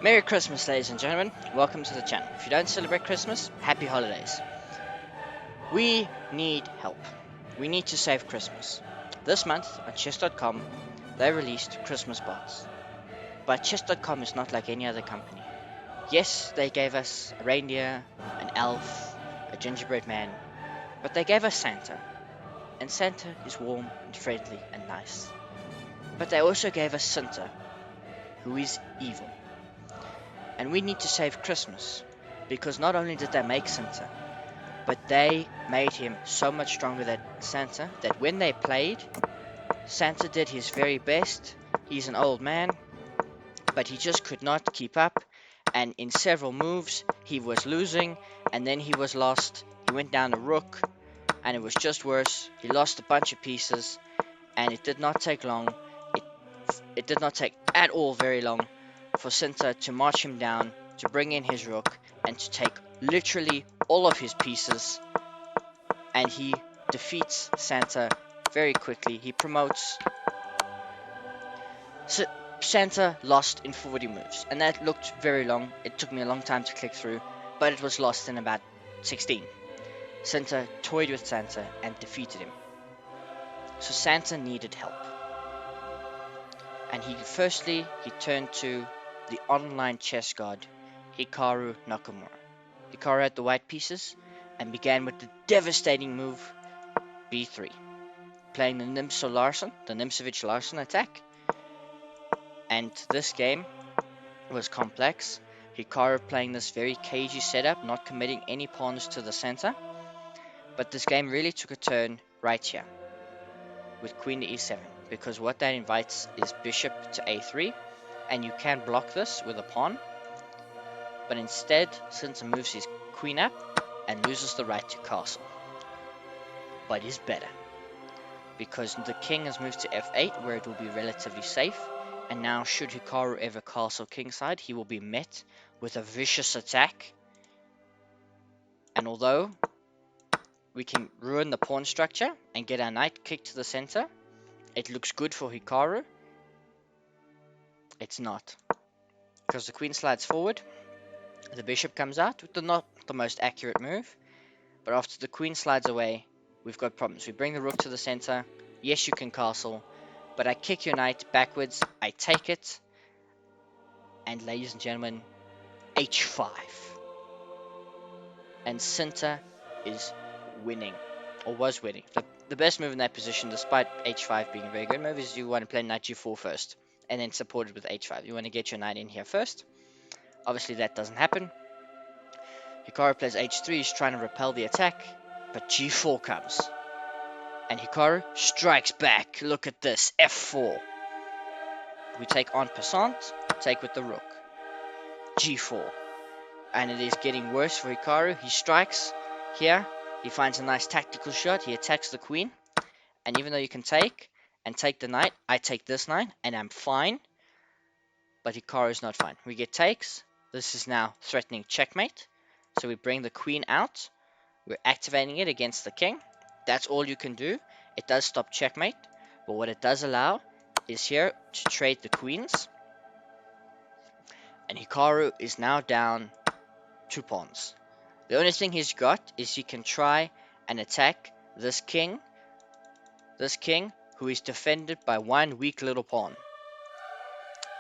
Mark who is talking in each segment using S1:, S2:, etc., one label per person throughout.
S1: Merry Christmas, ladies and gentlemen. Welcome to the channel. If you don't celebrate Christmas, happy holidays. We need help. We need to save Christmas. This month on chess.com, they released Christmas bots. But chess.com is not like any other company. Yes, they gave us a reindeer, an elf, a gingerbread man, but they gave us Santa. And Santa is warm and friendly and nice. But they also gave us Sinta, who is evil. And we need to save Christmas, because not only did they make Santa, but they made him so much stronger than Santa that when they played, Santa did his very best. He's an old man, but he just could not keep up, and in several moves he was losing, and then he was lost. He went down a rook, and it was just worse. He lost a bunch of pieces, and it did not take long. It did not take at all very long for Sinta to march him down, to bring in his rook, and to take literally all of his pieces, and he defeats Santa very quickly. He promotes. So Santa lost in 40 moves, and that looked very long. It took me a long time to click through, but it was lost in about 16. Santa toyed with Santa and defeated him. So Santa needed help. And he turned to the online chess god, Hikaru Nakamura. Hikaru had the white pieces and began with the devastating move b3, playing the Nimzovich-Larsen attack. And this game was complex. Hikaru playing this very cagey setup, not committing any pawns to the center. But this game really took a turn right here with queen to e7, because what that invites is bishop to a3, and you can block this with a pawn. But instead, Sinta moves his queen up and loses the right to castle. But is better, because the king has moved to f8, where it will be relatively safe. And now, should Hikaru ever castle kingside, he will be met with a vicious attack. And although we can ruin the pawn structure and get our knight kicked to the center, it looks good for Hikaru. It's not, because the queen slides forward, the bishop comes out with not the most accurate move. But after the queen slides away, we've got problems. We bring the rook to the center. Yes, you can castle, but I kick your knight backwards. I take it, and ladies and gentlemen, h5. And Sinta is winning, or was winning. The best move in that position, despite h5 being a very good move, is you want to play knight g4 first, and then support it with h5. You want to get your knight in here first. Obviously, that doesn't happen. Hikaru plays h3, he's trying to repel the attack, but g4 comes. And Hikaru strikes back. Look at this, f4. We take en passant, take with the rook. g4. And it is getting worse for Hikaru. He strikes here. He finds a nice tactical shot. He attacks the queen. And even though you can take and take the knight, I take this knight and I'm fine. But Hikaru is not fine. We get takes. This is now threatening checkmate. So we bring the queen out. We're activating it against the king. That's all you can do. It does stop checkmate. But what it does allow is here to trade the queens. And Hikaru is now down 2 pawns. The only thing he's got is he can try and attack this king. This king who is defended by one weak little pawn.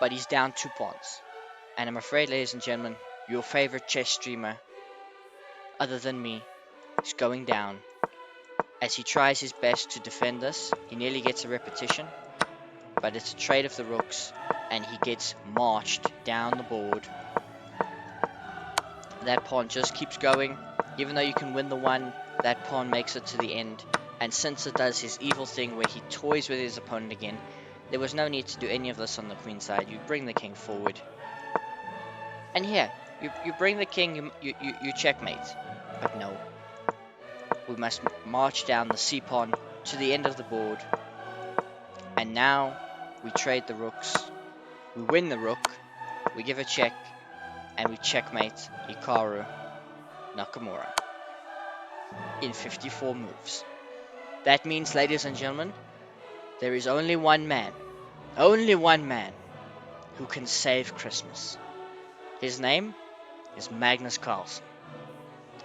S1: But he's down 2 pawns. And I'm afraid, ladies and gentlemen, your favorite chess streamer, other than me, is going down. As he tries his best to defend this, he nearly gets a repetition. But it's a trade of the rooks, and he gets marched down the board. That pawn just keeps going. Even though you can win the one, that pawn makes it to the end. And Sinta does his evil thing where he toys with his opponent again. There was no need to do any of this on the queen side. You bring the king forward. And here, you bring the king, you checkmate. But no. We must march down the c-pawn to the end of the board. And now, we trade the rooks. We win the rook. We give a check. And we checkmate Hikaru Nakamura in 54 moves. That means, ladies and gentlemen, there is only one man who can save Christmas. His name is Magnus Carlsen,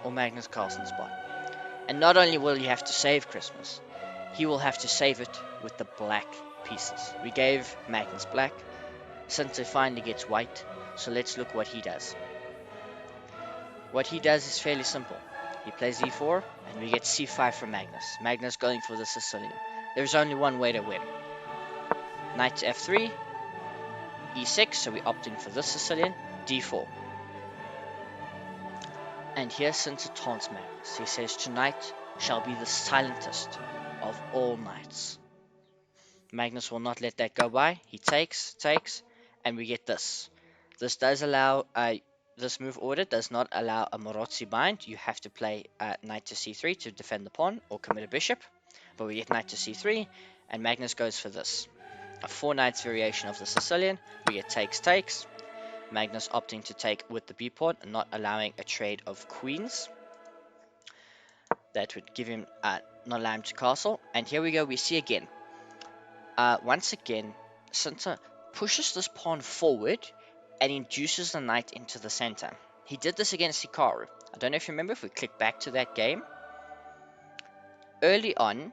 S1: or Magnus Carlsen Spot. And not only will he have to save Christmas, he will have to save it with the black pieces. We gave Magnus black, Sinta finally gets white, so let's look what he does. What he does is fairly simple. He plays e4, and we get c5 from Magnus. Magnus going for the Sicilian. There's only one way to win. Knight to f3, e6, so we're opting for this Sicilian, d4. And here Sinta taunts Magnus. He says, tonight shall be the silentest of all nights. Magnus will not let that go by. He takes, and we get this. This does allow, this move order does not allow a Morozzi bind. You have to play knight to c3 to defend the pawn or commit a bishop. But we get knight to c3, and Magnus goes for this. A 4 knights variation of the Sicilian. We get takes. Magnus opting to take with the b pawn and not allowing a trade of queens. That would give him, not allow him to castle. And here we go, we see again. Once again, Sinta pushes this pawn forward and induces the knight into the center. He did this against Hikaru. I don't know if you remember, if we click back to that game. Early on,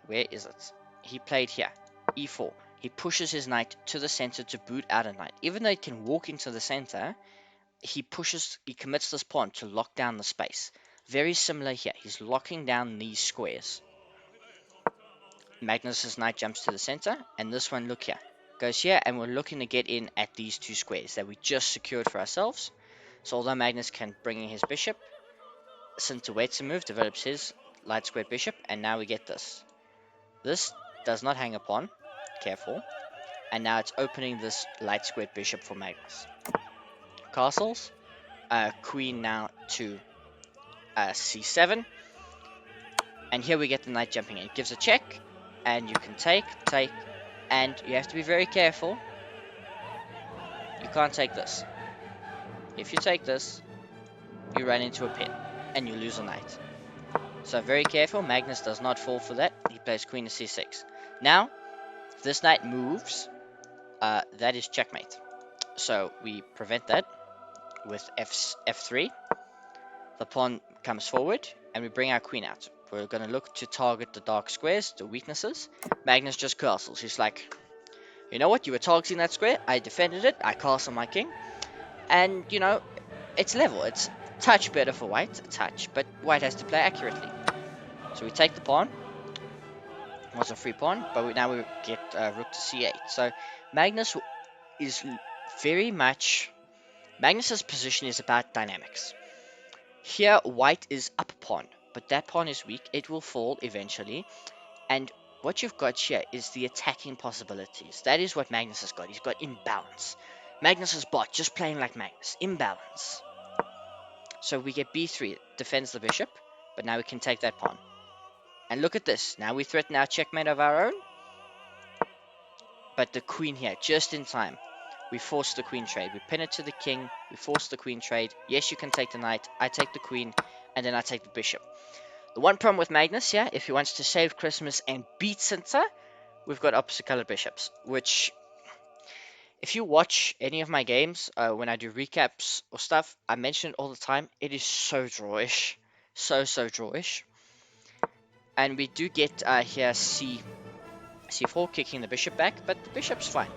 S1: where is it? He played here, e4. He pushes his knight to the center to boot out a knight. Even though he can walk into the center, he commits this pawn to lock down the space. Very similar here. He's locking down these squares. Magnus's knight jumps to the center, and this one, look here, goes here, and we're looking to get in at these 2 squares that we just secured for ourselves. So although Magnus can bring in his bishop, Sinta waits a move, develops his light squared bishop, and now we get this. This does not hang upon, careful, and now it's opening this light squared bishop for Magnus. Castles, queen now to c7, and here we get the knight jumping in. It gives a check, and you can take, and you have to be very careful. You can't take this. If you take this, you run into a pin, and you lose a knight. So very careful, Magnus does not fall for that. He plays queen to c6. Now, if this knight moves, that is checkmate. So we prevent that with f3. The pawn comes forward, and we bring our queen out. We're going to look to target the dark squares, the weaknesses. Magnus just castles. He's like, you know what, you were targeting that square, I defended it, I castle my king, and, you know, it's level. It's a touch better for white, but white has to play accurately. So we take the pawn. It was a free pawn, but now we get rook to c8. So Magnus is very much... Magnus's position is about dynamics. Here, white is up a pawn, but that pawn is weak. It will fall eventually, and what you've got here is the attacking possibilities. That is what Magnus has got. He's got imbalance. Magnus's bot just playing like Magnus. Imbalance. So we get b3. Defends the bishop. But now we can take that pawn. And look at this. Now we threaten our checkmate of our own. But the queen here, just in time. We force the queen trade. We pin it to the king. We force the queen trade. Yes, you can take the knight. I take the queen. And then I take the bishop. The one problem with Magnus here, if he wants to save Christmas and beat Sinta, we've got opposite colored bishops, which, if you watch any of my games, when I do recaps or stuff, I mention it all the time, it is so drawish. So drawish. And we do get here c4, kicking the bishop back, but the bishop's fine.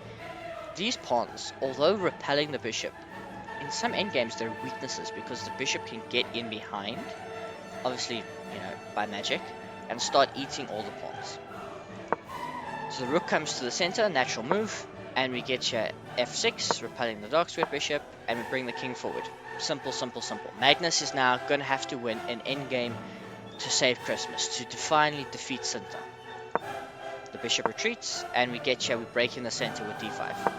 S1: These pawns, although repelling the bishop, in some endgames there are weaknesses, because the bishop can get in behind, obviously, you know, by magic, and start eating all the pawns. So the rook comes to the center, natural move, and we get here f6, repelling the dark squared bishop, and we bring the king forward. Simple. Magnus is now going to have to win an endgame to save Christmas, to finally defeat Sinta. The bishop retreats, and we get here, we break in the center with d5.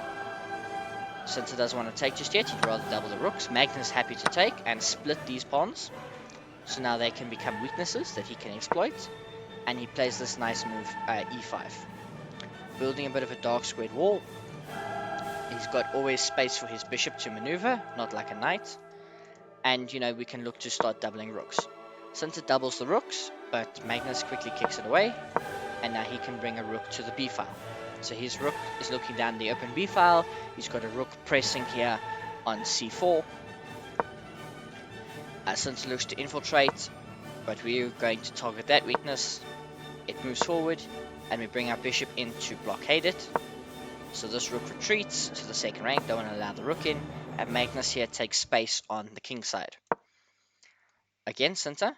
S1: Sinta doesn't want to take just yet, he'd rather double the rooks. Magnus happy to take and split these pawns. So now they can become weaknesses that he can exploit. And he plays this nice move, e5. Building a bit of a dark squared wall. He's got always space for his bishop to maneuver, not like a knight. And, you know, we can look to start doubling rooks. Sinta doubles the rooks, but Magnus quickly kicks it away. And now he can bring a rook to the b file. So his rook is looking down the open B file. He's got a rook pressing here on C4. Sinta looks to infiltrate, but we're going to target that weakness. It moves forward, and we bring our bishop in to blockade it. So this rook retreats to the second rank, don't want to allow the rook in, and Magnus here takes space on the king side. Again, Sinta.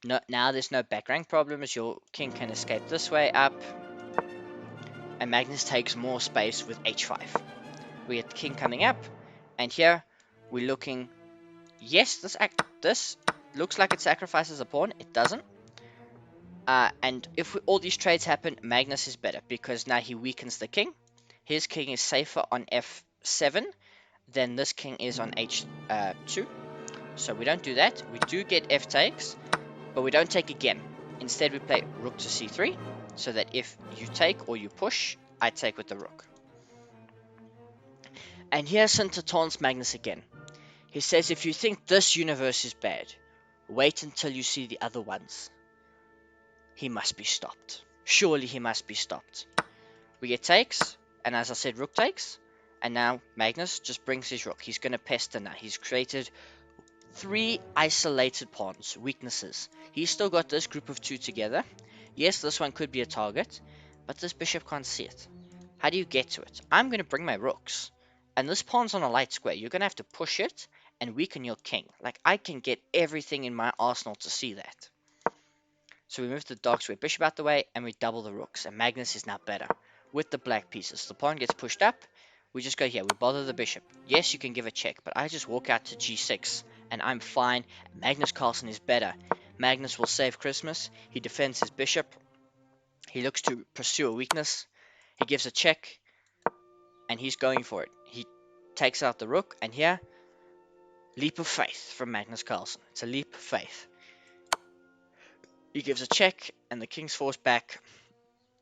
S1: No, now there's no back rank problem as your king can escape this way up, and Magnus takes more space with h5. We get the king coming up, and here we're looking. Yes, this looks like it sacrifices a pawn. It doesn't. And if all these trades happen, Magnus is better because now he weakens the king. His king is safer on f7 than this king is on h2. So we don't do that. We do get f takes, but we don't take again. Instead, we play rook to c3, so that if you take or you push, I take with the rook. And here Sinta taunts Magnus again. He says, if you think this universe is bad, wait until you see the other ones. He must be stopped. Surely he must be stopped. We get takes, and as I said, rook takes. And now Magnus just brings his rook. He's going to pester now. He's created 3 isolated pawns, weaknesses. He's still got this group of 2 together. Yes, this one could be a target, but this bishop can't see it. How do you get to it? I'm going to bring my rooks. And this pawn's on a light square. You're going to have to push it and weaken your king. Like, I can get everything in my arsenal to see that. So we move the dark square bishop out the way, and we double the rooks. And Magnus is now better with the black pieces. The pawn gets pushed up. We just go here. We bother the bishop. Yes, you can give a check, but I just walk out to g6, and I'm fine. Magnus Carlsen is better. Magnus will save Christmas. He defends his bishop. He looks to pursue a weakness. He gives a check, and he's going for it. He takes out the rook, and here, leap of faith from Magnus Carlsen. It's a leap of faith. He gives a check, and the king's forced back.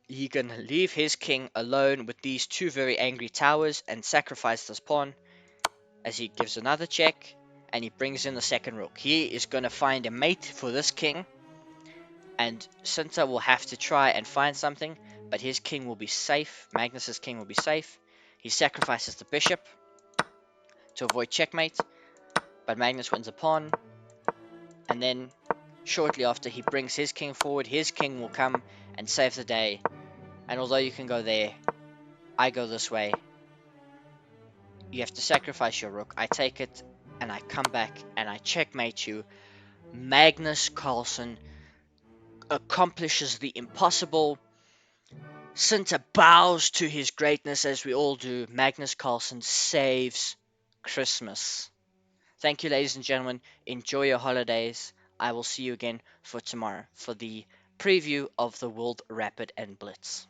S1: He's gonna leave his king alone with these 2 very angry towers and sacrifice this pawn as he gives another check, and he brings in the second rook. He is gonna find a mate for this king, and Sinta will have to try and find something, but his king will be safe. Magnus's king will be safe. He sacrifices the bishop to avoid checkmate, but Magnus wins a pawn, and then shortly after he brings his king forward, his king will come and save the day. And although you can go there, I go this way. You have to sacrifice your rook. I take it, and I come back, and I checkmate you. Magnus Carlsen accomplishes the impossible. Sinta bows to his greatness, as we all do. Magnus Carlsen saves Christmas. Thank you, ladies and gentlemen. Enjoy your holidays. I will see you again for tomorrow for the preview of the World Rapid and Blitz.